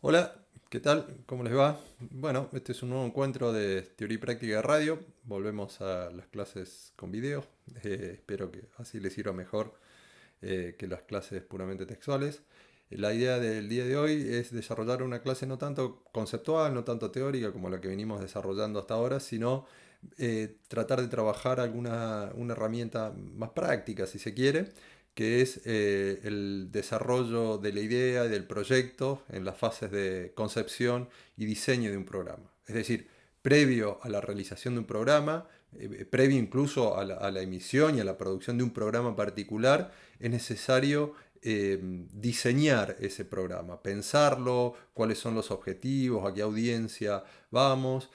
Hola, ¿qué tal? ¿Cómo les va? Bueno, este es un nuevo encuentro de teoría y práctica de radio. Volvemos a las clases con video. Espero que así les sirva mejor que las clases puramente textuales. La idea del día de hoy es desarrollar una clase no tanto conceptual, no tanto teórica como la que venimos desarrollando hasta ahora, sino tratar de trabajar una herramienta más práctica, si se quiere, que es el desarrollo de la idea y del proyecto en las fases de concepción y diseño de un programa. Es decir, previo a la realización de un programa, previo incluso a la emisión y a la producción de un programa particular, es necesario diseñar ese programa, pensarlo, cuáles son los objetivos, a qué audiencia vamos,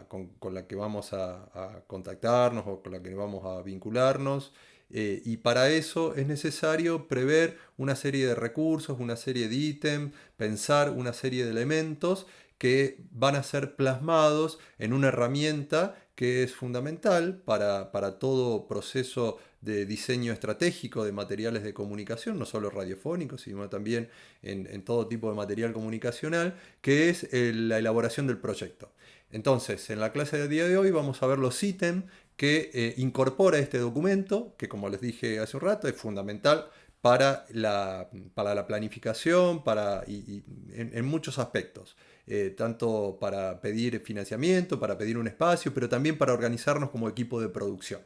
con la que vamos a contactarnos o con la que vamos a vincularnos. Y para eso es necesario prever una serie de recursos, una serie de ítems, pensar una serie de elementos que van a ser plasmados en una herramienta que es fundamental para todo proceso de diseño estratégico de materiales de comunicación, no solo radiofónicos, sino también en todo tipo de material comunicacional, que es la elaboración del proyecto. Entonces, en la clase del día de hoy vamos a ver los ítems que incorpora este documento, que como les dije hace un rato, es fundamental para la planificación, en muchos aspectos. Tanto para pedir financiamiento, para pedir un espacio, pero también para organizarnos como equipo de producción.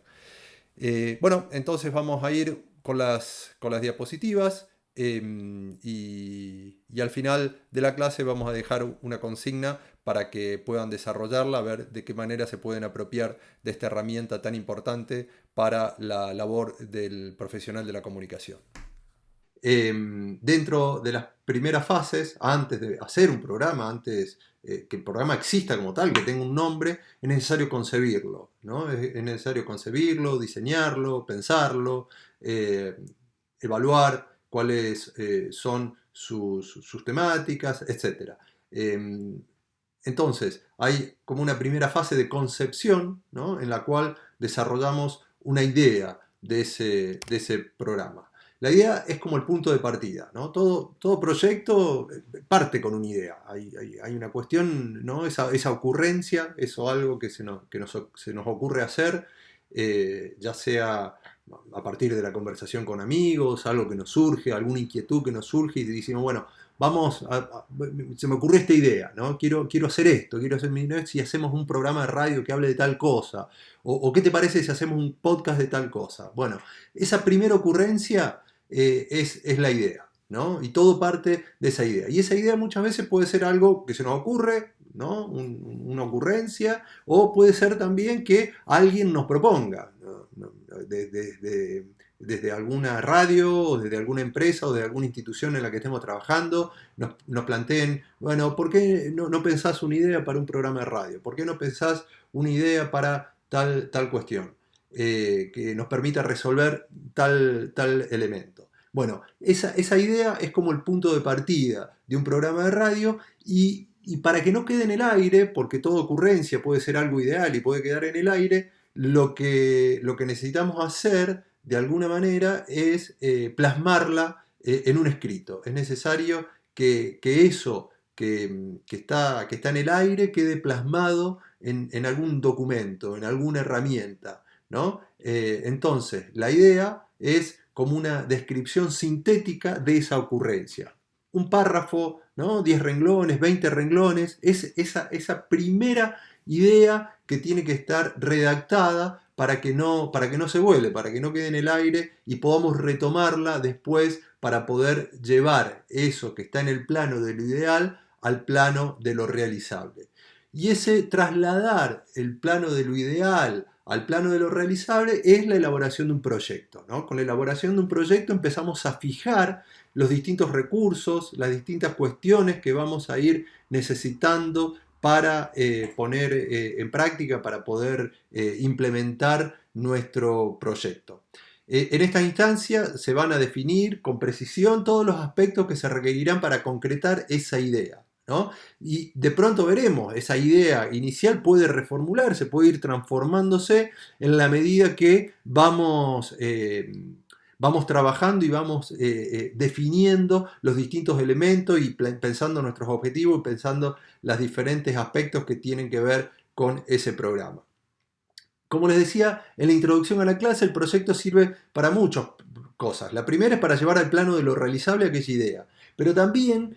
Bueno, entonces vamos a ir con las diapositivas y al final de la clase vamos a dejar una consigna para que puedan desarrollarla, a ver de qué manera se pueden apropiar de esta herramienta tan importante para la labor del profesional de la comunicación. Dentro de las primeras fases, antes de hacer un programa, antes que el programa exista como tal, que tenga un nombre, es necesario concebirlo, ¿no? Es necesario concebirlo, diseñarlo, pensarlo, eh, evaluar cuáles son sus temáticas, etc. Eh, entonces, hay como una primera fase de concepción, ¿no? En la cual desarrollamos una idea de ese programa. La idea es como el punto de partida, ¿no? Todo proyecto parte con una idea. Hay una cuestión, ¿no? Esa ocurrencia, eso algo se nos ocurre hacer, ya sea a partir de la conversación con amigos, algo que nos surge, alguna inquietud que nos surge y decimos, bueno, se me ocurrió esta idea, ¿no? Quiero hacer esto, quiero hacer si hacemos un programa de radio que hable de tal cosa, o qué te parece si hacemos un podcast de tal cosa. Bueno, esa primera ocurrencia es la idea, ¿no? Y todo parte de esa idea. Y esa idea muchas veces puede ser algo que se nos ocurre, ¿no? Una ocurrencia, o puede ser también que alguien nos proponga, ¿no? Desde alguna radio, o desde alguna empresa, o de alguna institución en la que estemos trabajando, nos planteen, bueno, ¿por qué no pensás una idea para un programa de radio? ¿Por qué no pensás una idea para tal cuestión? Que nos permita resolver tal elemento. Bueno, esa idea es como el punto de partida de un programa de radio y para que no quede en el aire, porque toda ocurrencia puede ser algo ideal y puede quedar en el aire, lo que necesitamos hacer de alguna manera es plasmarla en un escrito. Es necesario que eso que está en el aire quede plasmado en algún documento, en alguna herramienta, ¿no? Entonces, la idea es como una descripción sintética de esa ocurrencia. Un párrafo, ¿no? 10 renglones, 20 renglones, es esa primera idea que tiene que estar redactada para que no se vuele, para que no quede en el aire y podamos retomarla después para poder llevar eso que está en el plano de lo ideal al plano de lo realizable. Y ese trasladar el plano de lo ideal al plano de lo realizable es la elaboración de un proyecto, ¿no? Con la elaboración de un proyecto empezamos a fijar los distintos recursos, las distintas cuestiones que vamos a ir necesitando para poner en práctica, para poder implementar nuestro proyecto. En esta instancia se van a definir con precisión todos los aspectos que se requerirán para concretar esa idea, ¿no? Y de pronto veremos, esa idea inicial puede reformularse, puede ir transformándose en la medida que vamos vamos trabajando y vamos definiendo los distintos elementos y pensando nuestros objetivos y pensando los diferentes aspectos que tienen que ver con ese programa. Como les decía en la introducción a la clase, el proyecto sirve para muchas cosas. La primera es para llevar al plano de lo realizable aquella idea, pero también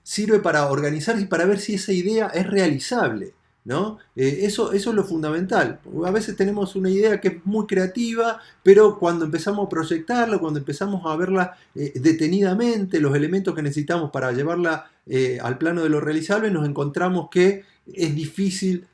sirve para organizar y para ver si esa idea es realizable, ¿no? Eso es lo fundamental. A veces tenemos una idea que es muy creativa, pero cuando empezamos a proyectarla, cuando empezamos a verla detenidamente, los elementos que necesitamos para llevarla al plano de lo realizable, nos encontramos que es difícil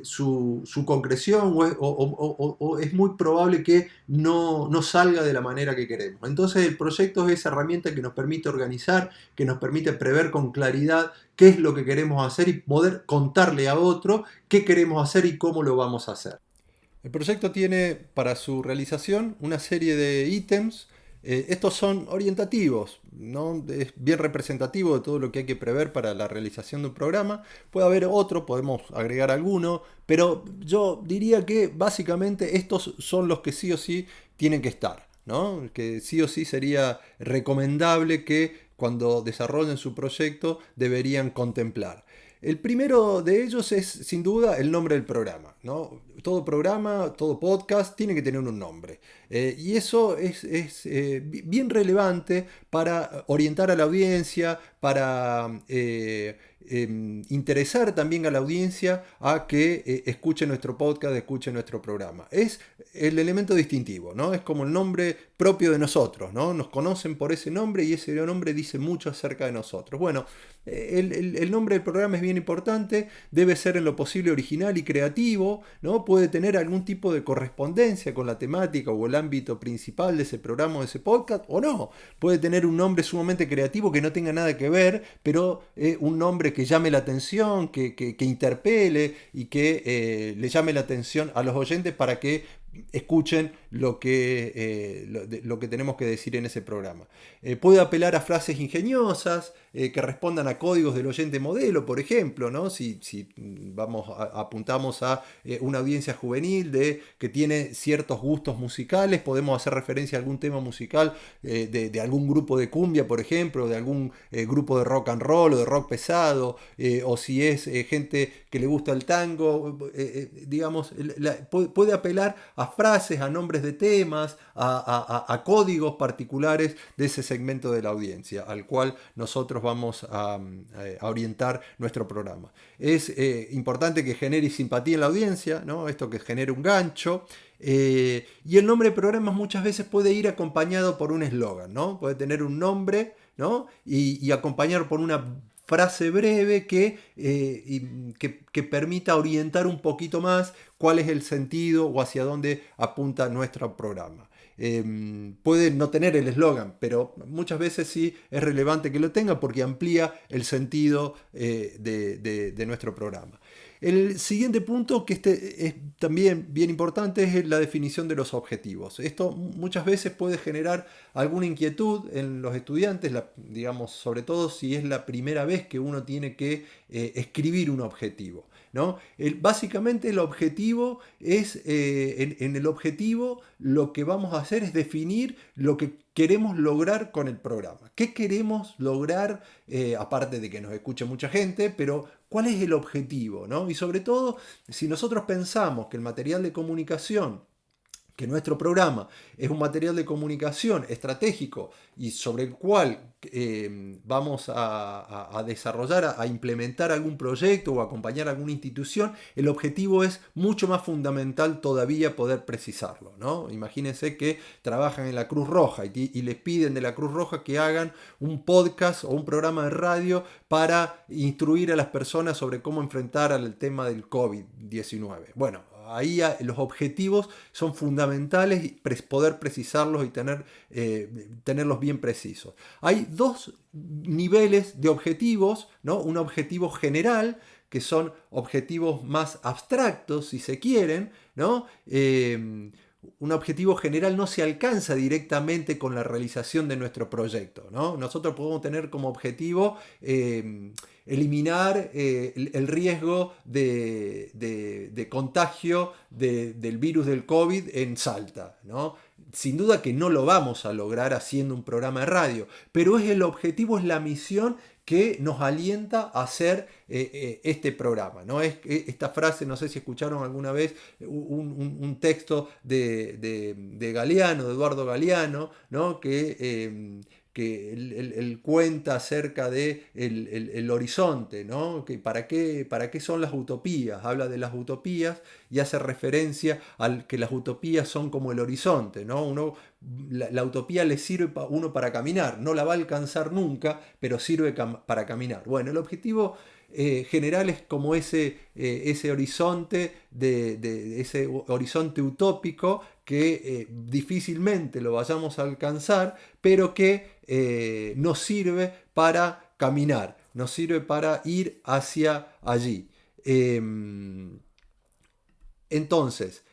su concreción o es muy probable que no salga de la manera que queremos. Entonces el proyecto es esa herramienta que nos permite organizar, que nos permite prever con claridad qué es lo que queremos hacer y poder contarle a otro qué queremos hacer y cómo lo vamos a hacer. El proyecto tiene para su realización una serie de ítems. Estos son orientativos, ¿no? Es bien representativo de todo lo que hay que prever para la realización de un programa. Puede haber otro, podemos agregar alguno, pero yo diría que básicamente estos son los que sí o sí tienen que estar, ¿no? Que sí o sí sería recomendable que cuando desarrollen su proyecto deberían contemplar. El primero de ellos es, sin duda, el nombre del programa, ¿no? Todo programa, todo podcast tiene que tener un nombre. Y eso es bien relevante para orientar a la audiencia, para interesar también a la audiencia a que escuche nuestro podcast, escuche nuestro programa. Es el elemento distintivo, ¿no? Es como el nombre propio de nosotros, ¿no? Nos conocen por ese nombre y ese nombre dice mucho acerca de nosotros. Bueno, el nombre del programa es bien importante, debe ser en lo posible original y creativo, ¿no? Puede tener algún tipo de correspondencia con la temática o el ámbito principal de ese programa o de ese podcast, o no. Puede tener un nombre sumamente creativo que no tenga nada que ver, pero un nombre que llame la atención, que interpele y que le llame la atención a los oyentes para que escuchen lo que tenemos que decir en ese programa. Puede apelar a frases ingeniosas que respondan a códigos del oyente modelo, por ejemplo, ¿no? Si apuntamos a una audiencia juvenil que tiene ciertos gustos musicales, podemos hacer referencia a algún tema musical de algún grupo de cumbia, por ejemplo, de algún grupo de rock and roll o de rock pesado, o si es gente que le gusta el tango, digamos, puede apelar a frases, a nombres de temas, a códigos particulares de ese segmento de la audiencia al cual nosotros vamos a orientar nuestro programa. Es importante que genere simpatía en la audiencia, ¿no? Esto que genere un gancho. Y el nombre de programas muchas veces puede ir acompañado por un eslogan, ¿no? Puede tener un nombre, ¿no? Y acompañar por una frase breve que permita orientar un poquito más cuál es el sentido o hacia dónde apunta nuestro programa. Puede no tener el eslogan, pero muchas veces sí es relevante que lo tenga porque amplía el sentido de nuestro programa. El siguiente punto, que es también bien importante, es la definición de los objetivos. Esto muchas veces puede generar alguna inquietud en los estudiantes, digamos, sobre todo si es la primera vez que uno tiene que escribir un objetivo, ¿no? Básicamente el objetivo es, en el objetivo lo que vamos a hacer es definir lo que queremos lograr con el programa. ¿Qué queremos lograr? Aparte de que nos escuche mucha gente, pero ¿cuál es el objetivo, ¿no? Y sobre todo, si nosotros pensamos que el material de comunicación, que nuestro programa es un material de comunicación estratégico y sobre el cual vamos a desarrollar, a implementar algún proyecto o acompañar a alguna institución, el objetivo es mucho más fundamental todavía poder precisarlo, ¿no? Imagínense que trabajan en la Cruz Roja y les piden de la Cruz Roja que hagan un podcast o un programa de radio para instruir a las personas sobre cómo enfrentar el tema del COVID-19. Bueno, ahí los objetivos son fundamentales, poder precisarlos y tenerlos bien precisos. Hay dos niveles de objetivos, ¿no? Un objetivo general, que son objetivos más abstractos, si se quieren, ¿no? Un objetivo general no se alcanza directamente con la realización de nuestro proyecto, ¿no? Nosotros podemos tener como objetivo eliminar el riesgo de contagio del virus del COVID en Salta, ¿no? sin duda que no lo vamos a lograr haciendo un programa de radio, pero es el objetivo, es la misión que nos alienta a hacer este programa, ¿no? Esta frase, no sé si escucharon alguna vez un texto de Galeano, de Eduardo Galeano, ¿no? Que él cuenta acerca de el horizonte, ¿no? Que para qué son las utopías, habla de las utopías y hace referencia al que las utopías son como el horizonte, ¿no? La utopía le sirve a uno para caminar, no la va a alcanzar nunca, pero sirve para caminar. Bueno, el objetivo general es como ese horizonte, ese horizonte utópico que difícilmente lo vayamos a alcanzar, pero que nos sirve para caminar, nos sirve para ir hacia allí. Entonces,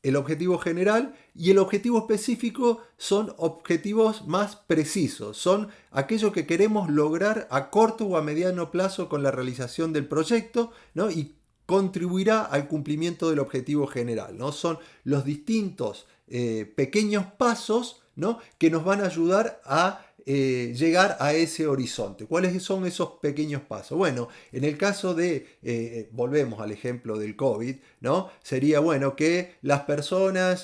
el objetivo general y el objetivo específico son objetivos más precisos, son aquello que queremos lograr a corto o a mediano plazo con la realización del proyecto, ¿no? Y contribuirá al cumplimiento del objetivo general, ¿no? Son los distintos pequeños pasos, ¿no? Que nos van a ayudar a llegar a ese horizonte. ¿Cuáles son esos pequeños pasos? Bueno, en el caso volvemos al ejemplo del COVID, ¿no? Sería bueno que las personas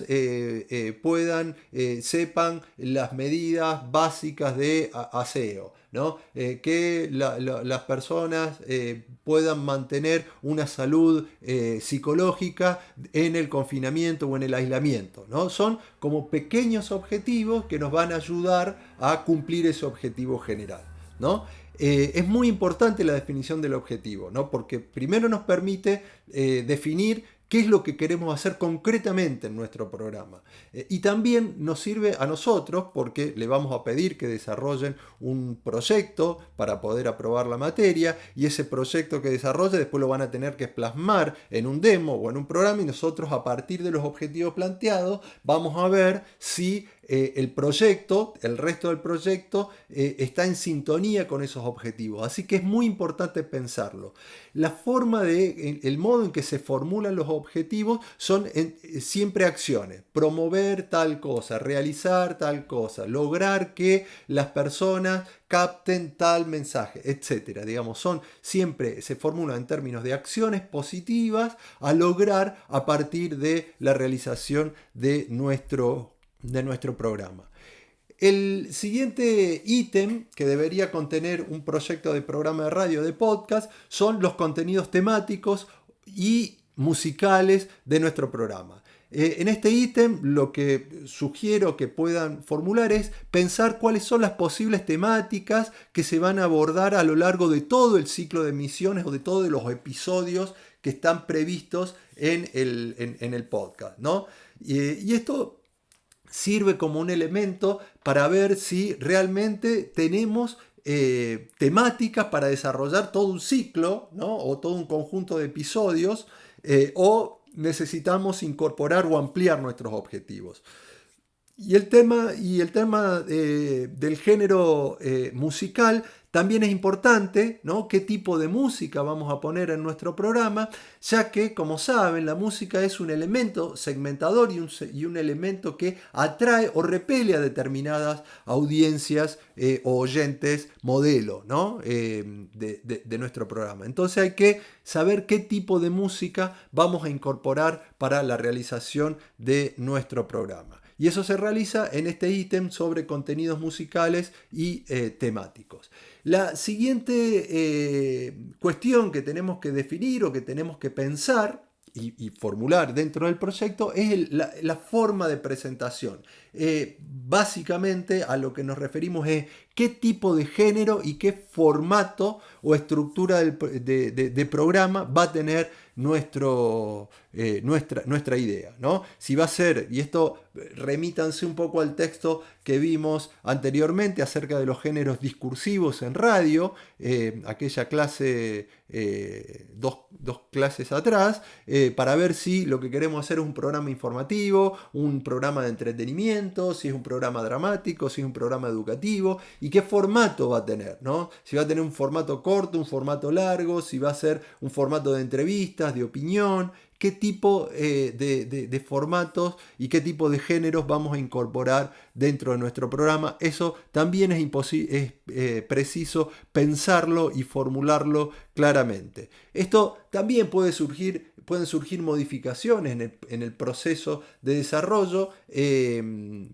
sepan las medidas básicas de aseo, ¿no? Que las personas puedan mantener una salud psicológica en el confinamiento o en el aislamiento, ¿no? Son como pequeños objetivos que nos van a ayudar a cumplir ese objetivo general, ¿no? Es muy importante la definición del objetivo, ¿no? Porque primero nos permite definir qué es lo que queremos hacer concretamente en nuestro programa. Y también nos sirve a nosotros porque le vamos a pedir que desarrollen un proyecto para poder aprobar la materia y ese proyecto que desarrolle después lo van a tener que plasmar en un demo o en un programa y nosotros a partir de los objetivos planteados vamos a ver si el proyecto, el resto del proyecto está en sintonía con esos objetivos. Así que es muy importante pensarlo. El modo en que se formulan los objetivos son siempre acciones. Promover tal cosa, realizar tal cosa, lograr que las personas capten tal mensaje, etcétera. Digamos, siempre se formulan en términos de acciones positivas a lograr a partir de la realización de nuestro programa. El siguiente ítem que debería contener un proyecto de programa de radio, de podcast, son los contenidos temáticos y musicales de nuestro programa. En este ítem lo que sugiero que puedan formular es pensar cuáles son las posibles temáticas que se van a abordar a lo largo de todo el ciclo de emisiones o de todos los episodios que están previstos en el podcast, ¿no? Y esto sirve como un elemento para ver si realmente tenemos temáticas para desarrollar todo un ciclo, ¿no? O todo un conjunto de episodios, o necesitamos incorporar o ampliar nuestros objetivos. Y el tema del género musical también es importante, ¿no? ¿Qué tipo de música vamos a poner en nuestro programa? Ya que, como saben, la música es un elemento segmentador y un elemento que atrae o repele a determinadas audiencias o oyentes modelo, ¿no? De nuestro programa. Entonces hay que saber qué tipo de música vamos a incorporar para la realización de nuestro programa. Y eso se realiza en este ítem sobre contenidos musicales y temáticos. La siguiente cuestión que tenemos que definir o que tenemos que pensar y formular dentro del proyecto es la forma de presentación. Básicamente a lo que nos referimos es qué tipo de género y qué formato o estructura de programa va a tener nuestra idea, ¿no? Si va a ser, y esto remítanse un poco al texto que vimos anteriormente acerca de los géneros discursivos en radio, aquella clase, dos clases atrás, para ver si lo que queremos hacer es un programa informativo, un programa de entretenimiento, entretenimiento, si es un programa dramático, si es un programa educativo y qué formato va a tener, ¿no? Si va a tener un formato corto, un formato largo, si va a ser un formato de entrevistas, de opinión, qué tipo de formatos y qué tipo de géneros vamos a incorporar dentro de nuestro programa. Eso también es preciso pensarlo y formularlo claramente. Esto también pueden surgir modificaciones en el proceso de desarrollo,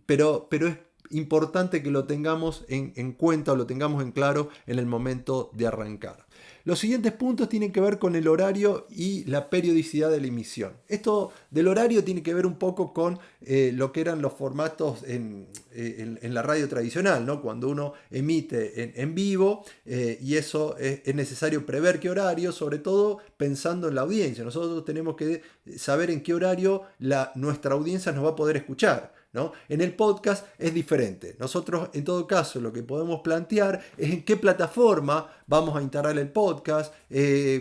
pero es importante que lo tengamos en cuenta o lo tengamos en claro en el momento de arrancar. Los siguientes puntos tienen que ver con el horario y la periodicidad de la emisión. Esto del horario tiene que ver un poco con lo que eran los formatos en la radio tradicional, ¿no? Cuando uno emite en vivo y eso es necesario prever qué horario, sobre todo pensando en la audiencia. Nosotros tenemos que saber en qué horario nuestra audiencia nos va a poder escuchar, ¿no? En el podcast es diferente. Nosotros, en todo caso, lo que podemos plantear es en qué plataforma vamos a instalar el podcast,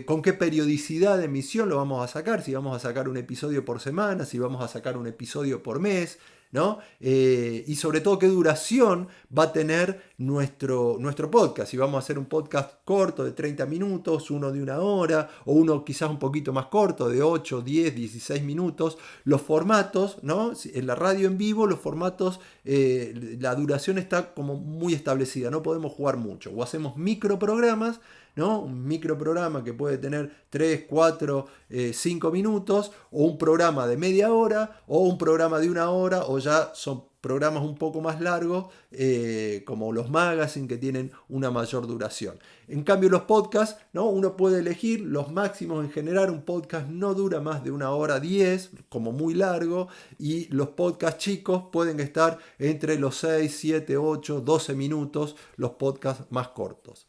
con qué periodicidad de emisión lo vamos a sacar, si vamos a sacar un episodio por semana, si vamos a sacar un episodio por mes, ¿no? Y sobre todo qué duración va a tener nuestro podcast. Si vamos a hacer un podcast corto de 30 minutos, uno de 1 hora, o uno quizás un poquito más corto de 8, 10, 16 minutos. Los formatos, ¿no? En la radio en vivo, los formatos, la duración está como muy establecida, no podemos jugar mucho. O hacemos microprogramas, ¿no? Un microprograma que puede tener 3, 4, 5 minutos, o un programa de media hora, o un programa de 1 hora, o ya son programas un poco más largos, como los magazine, que tienen una mayor duración. En cambio, los podcasts, ¿no? Uno puede elegir los máximos. En general, un podcast no dura más de 1 hora 10, como muy largo, y los podcasts chicos pueden estar entre los 6, 7, 8, 12 minutos, los podcasts más cortos.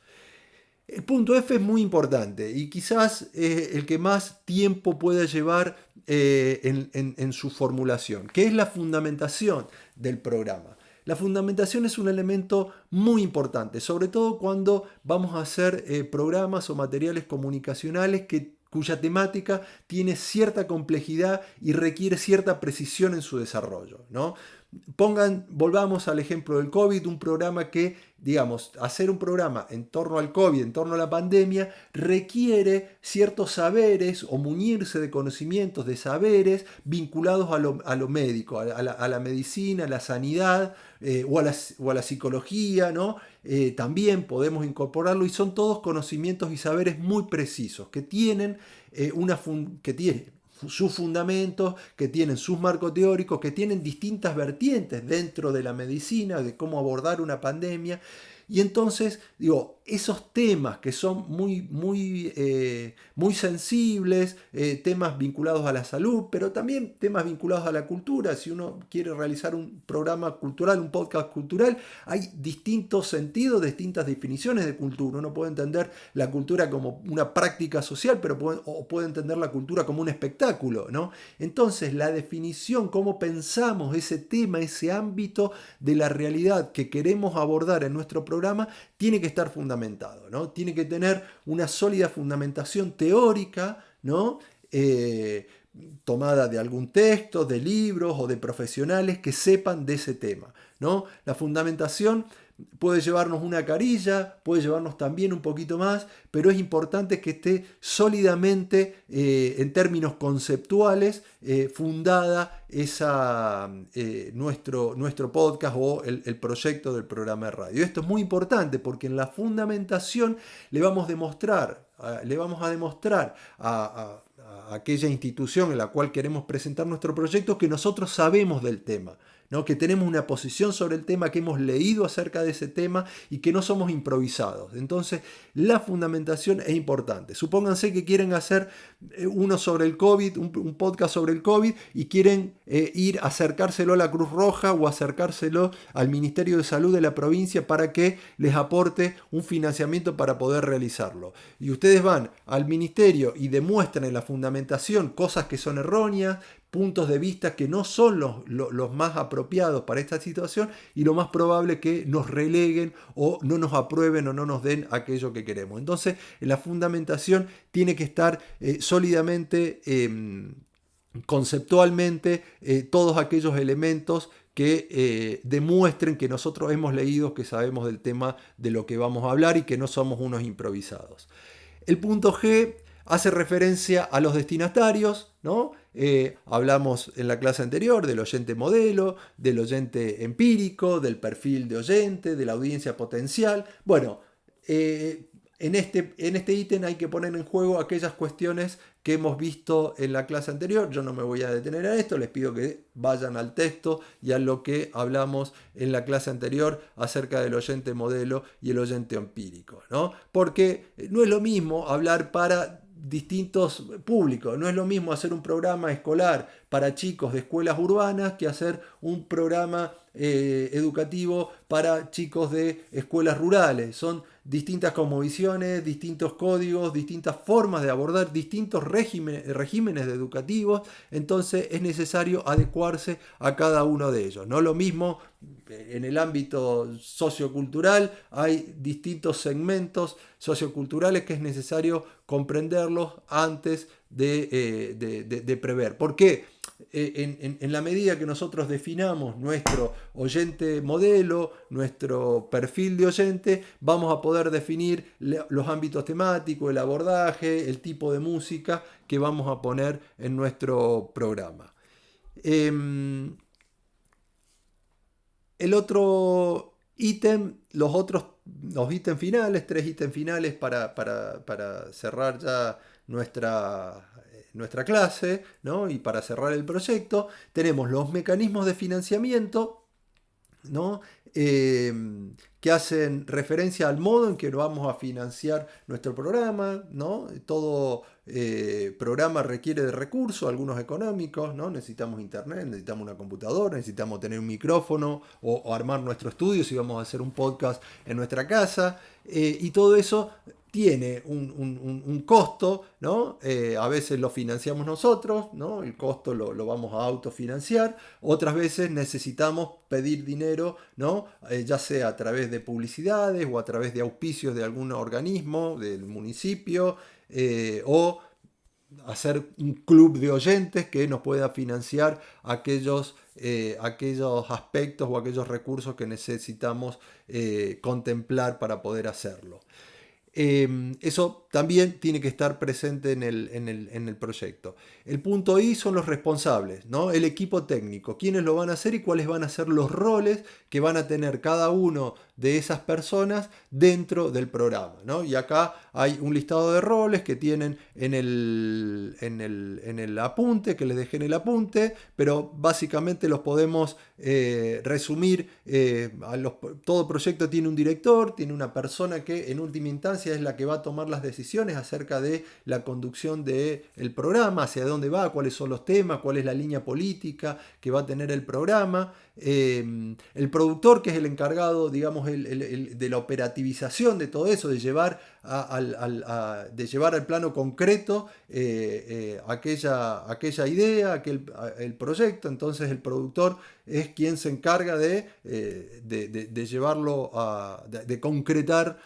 El punto F es muy importante y quizás el que más tiempo puede llevar en su formulación, que es la fundamentación del programa. La fundamentación es un elemento muy importante, sobre todo cuando vamos a hacer programas o materiales comunicacionales cuya temática tiene cierta complejidad y requiere cierta precisión en su desarrollo, ¿no? Volvamos al ejemplo del COVID, un programa que, digamos, hacer un programa en torno al COVID, en torno a la pandemia, requiere ciertos saberes o muñirse de conocimientos, de saberes vinculados a lo médico, a la medicina, a la sanidad o a la psicología, ¿no? También podemos incorporarlo y son todos conocimientos y saberes muy precisos que tienen sus fundamentos, que tienen sus marcos teóricos, que tienen distintas vertientes dentro de la medicina, de cómo abordar una pandemia. Y entonces, digo, esos temas que son muy sensibles, temas vinculados a la salud, pero también temas vinculados a la cultura. Si uno quiere realizar un programa cultural, un podcast cultural, hay distintos sentidos, distintas definiciones de cultura. Uno puede entender la cultura como una práctica social, pero puede entender la cultura como un espectáculo, ¿no? Entonces, la definición, cómo pensamos ese tema, ese ámbito de la realidad que queremos abordar en nuestro programa, tiene que estar fundamentado, ¿no? Tiene que tener una sólida fundamentación teórica, ¿no? Tomada de algún texto, de libros o de profesionales que sepan de ese tema, ¿no? La fundamentación puede llevarnos una carilla, puede llevarnos también un poquito más, pero es importante que esté sólidamente, en términos conceptuales, fundada nuestro podcast o el proyecto del programa de radio. Esto es muy importante porque en la fundamentación le vamos a demostrar a aquella institución en la cual queremos presentar nuestro proyecto que nosotros sabemos del tema, ¿no? Que tenemos una posición sobre el tema, que hemos leído acerca de ese tema y que no somos improvisados. Entonces, la fundamentación es importante. Supónganse que quieren hacer uno sobre el COVID, un podcast sobre el COVID, y quieren ir a acercárselo a la Cruz Roja o acercárselo al Ministerio de Salud de la provincia para que les aporte un financiamiento para poder realizarlo. Y ustedes van al ministerio y demuestran en la fundamentación cosas que son erróneas, puntos de vista que no son los más apropiados para esta situación, y lo más probable que nos releguen o no nos aprueben o no nos den aquello que queremos. Entonces, la fundamentación tiene que estar sólidamente, conceptualmente, todos aquellos elementos que demuestren que nosotros hemos leído, que sabemos del tema de lo que vamos a hablar y que no somos unos improvisados. El punto G hace referencia a los destinatarios, ¿no? Hablamos en la clase anterior del oyente modelo, del oyente empírico, del perfil de oyente, de la audiencia potencial. Bueno, en este ítem hay que poner en juego aquellas cuestiones que hemos visto en la clase anterior. Yo no me voy a detener a esto, les pido que vayan al texto y a lo que hablamos en la clase anterior acerca del oyente modelo y el oyente empírico, ¿no? Porque no es lo mismo hablar para distintos públicos, no es lo mismo hacer un programa escolar para chicos de escuelas urbanas que hacer un programa educativo para chicos de escuelas rurales. Son distintas cosmovisiones, distintos códigos, distintas formas de abordar, distintos regímenes educativos, entonces es necesario adecuarse a cada uno de ellos. No lo mismo en el ámbito sociocultural, hay distintos segmentos socioculturales que es necesario comprenderlos antes de prever. ¿Por qué? En la medida que nosotros definamos nuestro oyente modelo, nuestro perfil de oyente, vamos a poder definir los ámbitos temáticos, el abordaje, el tipo de música que vamos a poner en nuestro programa. El otro ítem, los ítems finales, 3 ítems finales para cerrar ya nuestra clase, ¿no? Y para cerrar el proyecto, tenemos los mecanismos de financiamiento, ¿no? Que hacen referencia al modo en que vamos a financiar nuestro programa, ¿no? Todo programa requiere de recursos, algunos económicos, ¿no? Necesitamos internet, necesitamos una computadora, necesitamos tener un micrófono o armar nuestro estudio si vamos a hacer un podcast en nuestra casa, y todo eso tiene un costo, ¿no? A veces lo financiamos nosotros, ¿no? El costo lo vamos a autofinanciar. Otras veces necesitamos pedir dinero, ¿no? Ya sea a través de publicidades o a través de auspicios de algún organismo, del municipio, o hacer un club de oyentes que nos pueda financiar aquellos aspectos o aquellos recursos que necesitamos contemplar para poder hacerlo. Eso también tiene que estar presente en el proyecto. El punto I son los responsables, ¿no? El equipo técnico, quiénes lo van a hacer y cuáles van a ser los roles que van a tener cada uno de esas personas dentro del programa, ¿no? Y acá hay un listado de roles que tienen en el apunte, que les dejé en el apunte, pero básicamente los podemos resumir. Todo proyecto tiene un director, tiene una persona que en última instancia es la que va a tomar las decisiones acerca de la conducción del programa, hacia dónde va, cuáles son los temas, cuál es la línea política que va a tener el programa. El productor, que es el encargado, digamos, de la operativización de todo eso, de llevar al plano concreto aquella idea, el proyecto. Entonces el productor es quien se encarga de llevarlo de concretar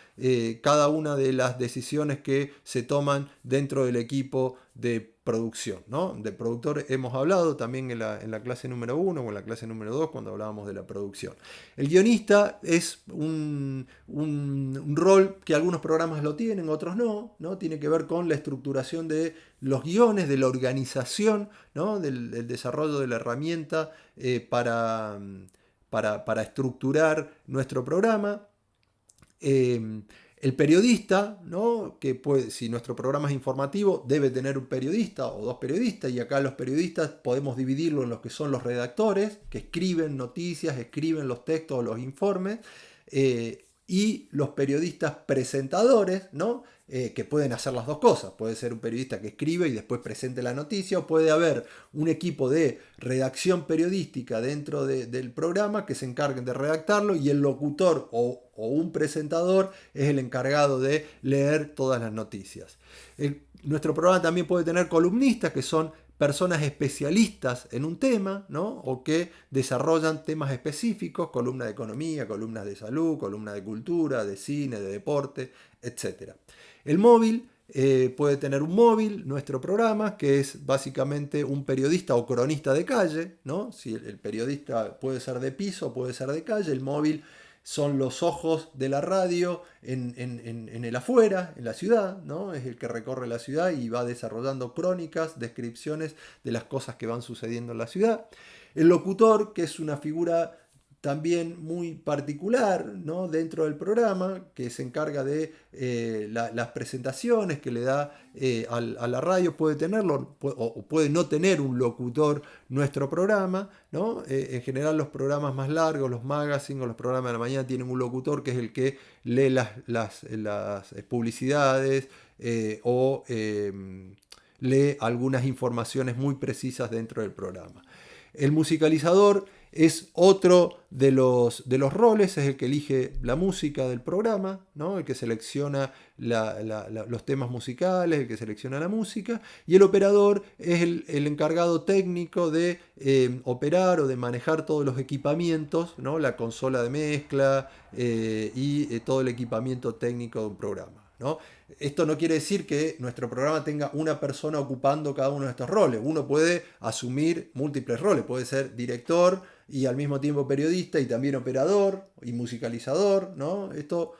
cada una de las decisiones que se toman dentro del equipo de producción, ¿no? De productor hemos hablado también en la clase número 1 o en la clase número 2 cuando hablábamos de la producción. El guionista es un rol que algunos programas lo tienen, otros no, ¿no? Tiene que ver con la estructuración de los guiones, de la organización, ¿no? del desarrollo de la herramienta para estructurar nuestro programa. El periodista, ¿no? Que puede, si nuestro programa es informativo, debe tener un periodista o 2 periodistas, y acá los periodistas podemos dividirlo en los que son los redactores, que escriben noticias, escriben los textos o los informes, y los periodistas presentadores, ¿no? Que pueden hacer las dos cosas. Puede ser un periodista que escribe y después presente la noticia, o puede haber un equipo de redacción periodística dentro del programa que se encarguen de redactarlo, y el locutor o un presentador es el encargado de leer todas las noticias. Nuestro programa también puede tener columnistas, que son personas especialistas en un tema, ¿no? O que desarrollan temas específicos, columnas de economía, columnas de salud, columnas de cultura, de cine, de deporte, etc. El móvil Puede tener un móvil, nuestro programa, que es básicamente un periodista o cronista de calle, ¿no? Si el periodista puede ser de piso, puede ser de calle, el móvil son los ojos de la radio en el afuera, en la ciudad, ¿no? Es el que recorre la ciudad y va desarrollando crónicas, descripciones de las cosas que van sucediendo en la ciudad. El locutor, que es una figura también muy particular, ¿no? Dentro del programa, que se encarga de las presentaciones que le da a la radio, puede tenerlo o puede no tener un locutor nuestro programa, ¿no? En general los programas más largos, los magazines o los programas de la mañana tienen un locutor que es el que lee las publicidades o lee algunas informaciones muy precisas dentro del programa. El musicalizador es otro de los roles, es el que elige la música del programa, ¿no? El que selecciona los temas musicales, el que selecciona la música, y el operador es el encargado técnico de operar o de manejar todos los equipamientos, ¿no? La consola de mezcla y todo el equipamiento técnico de un programa, ¿no? Esto no quiere decir que nuestro programa tenga una persona ocupando cada uno de estos roles. Uno puede asumir múltiples roles. Puede ser director y al mismo tiempo periodista y también operador y musicalizador, ¿no? Esto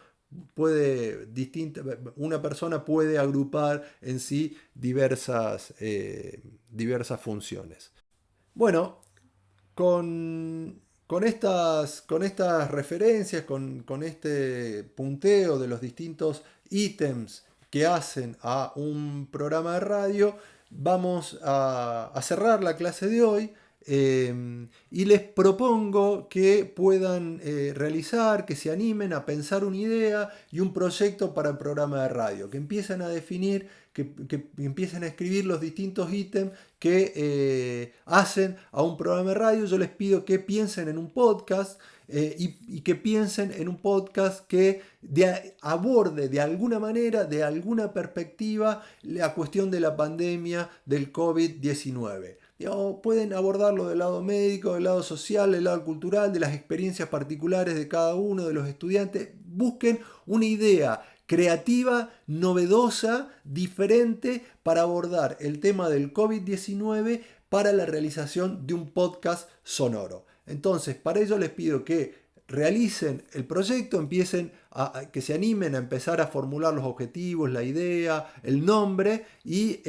una persona puede agrupar en sí diversas funciones. Bueno, con estas referencias, con este punteo de los distintos ítems que hacen a un programa de radio, vamos a cerrar la clase de hoy. Y les propongo que puedan realizar, que se animen a pensar una idea y un proyecto para el programa de radio, que empiecen a definir, que empiecen a escribir los distintos ítems que hacen a un programa de radio. Yo les pido que piensen en un podcast y que piensen en un podcast que aborde de alguna manera, de alguna perspectiva, la cuestión de la pandemia del COVID-19. Pueden abordarlo del lado médico, del lado social, del lado cultural, de las experiencias particulares de cada uno de los estudiantes. Busquen una idea creativa, novedosa, diferente para abordar el tema del COVID-19 para la realización de un podcast sonoro. Entonces, para ello les pido que realicen el proyecto, empiecen que se animen a empezar a formular los objetivos, la idea, el nombre y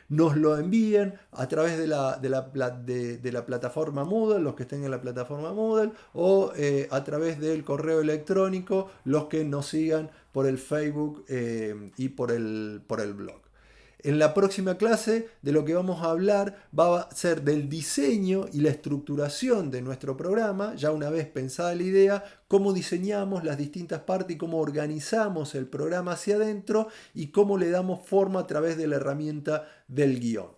nos lo envíen a través de la plataforma Moodle, los que estén en la plataforma Moodle, o a través del correo electrónico, los que nos sigan por el Facebook y por el blog. En la próxima clase de lo que vamos a hablar va a ser del diseño y la estructuración de nuestro programa, ya una vez pensada la idea, cómo diseñamos las distintas partes y cómo organizamos el programa hacia adentro y cómo le damos forma a través de la herramienta del guión.